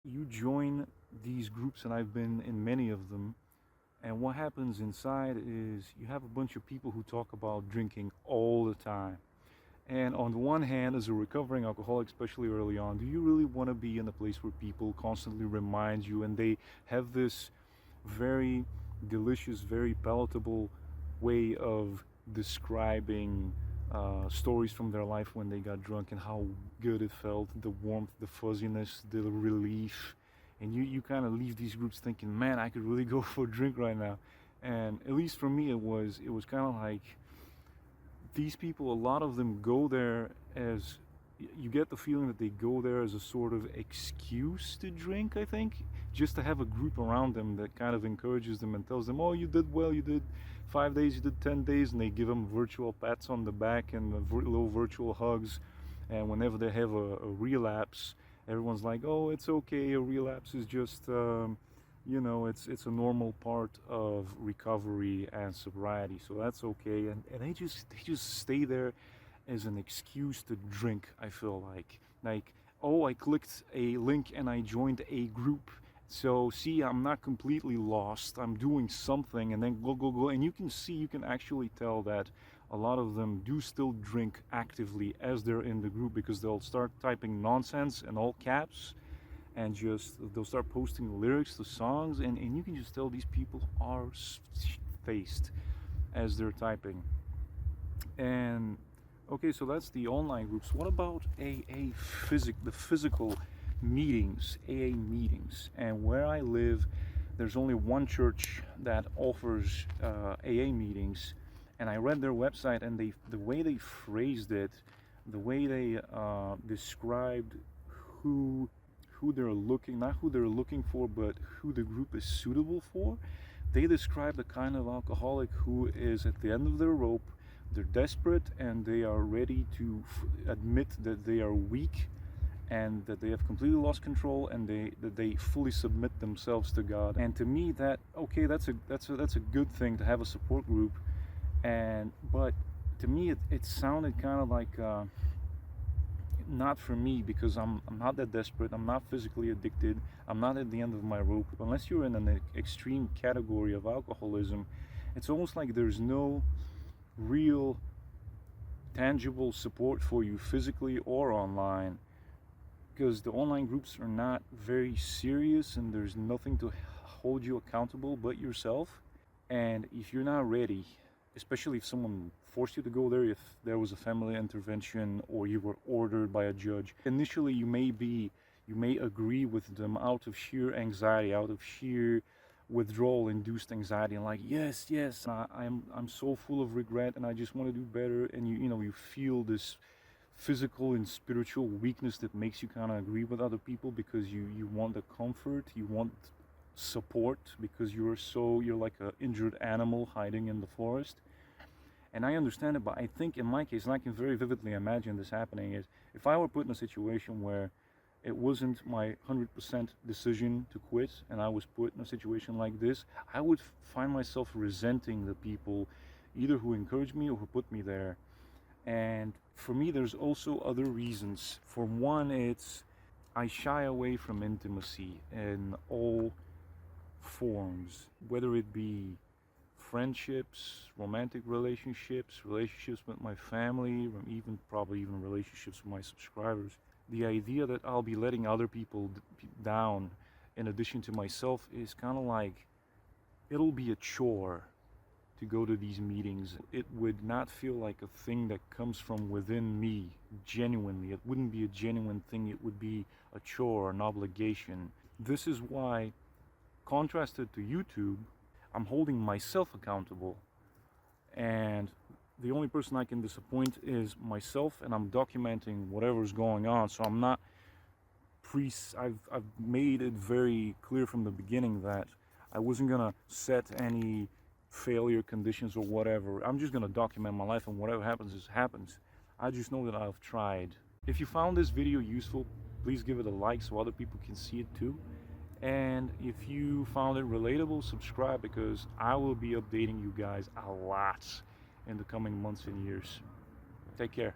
You join these groups, and I've been in many of them. And what happens inside is you have a bunch of people who talk about drinking all the time. And on the one hand, as a recovering alcoholic, especially early on, do you really want to be in a place where people constantly remind you and they have this very delicious, very palatable way of describing stories from their life when they got drunk and how good it felt, the warmth, the fuzziness, the relief. And you kind of leave these groups thinking, man, I could really go for a drink right now. And at least for me, it was kind of like these people, a lot of them go there as you get the feeling that they go there as a sort of excuse to drink, I think, just to have a group around them that kind of encourages them and tells them, oh, you did well, you did 5 days, you did 10 days, and they give them virtual pats on the back and little virtual hugs. And whenever they have a relapse, everyone's like, oh, it's okay, a relapse is just it's a normal part of recovery and sobriety, so that's okay. And they just stay there as an excuse to drink. I feel like, oh, I clicked a link and I joined a group, so see, I'm not completely lost, I'm doing something. And then go, and you can actually tell that a lot of them do still drink actively as they're in the group, because they'll start typing nonsense in all caps, and just they'll start posting lyrics to songs, and you can just tell these people are faced as they're typing. And okay, so that's the online groups. What about the physical meetings, AA meetings? And where I live, there's only one church that offers AA meetings, and I read their website, and the way they phrased it, the way they described who they're looking, not who they're looking for, but who the group is suitable for. They describe the kind of alcoholic who is at the end of their rope, they're desperate, and they are ready to admit that they are weak and that they have completely lost control, and that they fully submit themselves to God. And to me, that's a good thing to have a support group. But to me, it sounded kind of like not for me, because I'm not that desperate, I'm not physically addicted, I'm not at the end of my rope. Unless you're in an extreme category of alcoholism, it's almost like there's no real tangible support for you physically or online, because the online groups are not very serious and there's nothing to hold you accountable but yourself. And if you're not ready, especially if someone forced you to go there, if there was a family intervention or you were ordered by a judge, initially you may agree with them out of sheer anxiety, out of sheer withdrawal induced anxiety, and like, yes, I'm so full of regret and I just want to do better. And you feel this physical and spiritual weakness that makes you kind of agree with other people, because you want the comfort, you want support, because you're like an injured animal hiding in the forest. And I understand it, but I think in my case, and I can very vividly imagine this happening, is if I were put in a situation where it wasn't my 100% decision to quit, and I was put in a situation like this, I would find myself resenting the people either who encouraged me or who put me there. And for me, there's also other reasons. For one, it's I shy away from intimacy in all forms, whether it be friendships, romantic relationships, relationships with my family, or probably even relationships with my subscribers. The idea that I'll be letting other people down in addition to myself is kind of like, it'll be a chore to go to these meetings. It would not feel like a thing that comes from within me genuinely. It wouldn't be a genuine thing, it would be a chore, an obligation. This is why, contrasted to YouTube, I'm holding myself accountable, and the only person I can disappoint is myself, and I'm documenting whatever's going on. So I'm not I've made it very clear from the beginning that I wasn't gonna set any failure conditions or whatever. I'm just gonna document my life, and whatever happens is happens. I just know that I've tried. If you found this video useful, please give it a like so other people can see it too. And if you found it relatable, subscribe, because I will be updating you guys a lot in the coming months and years. Take care.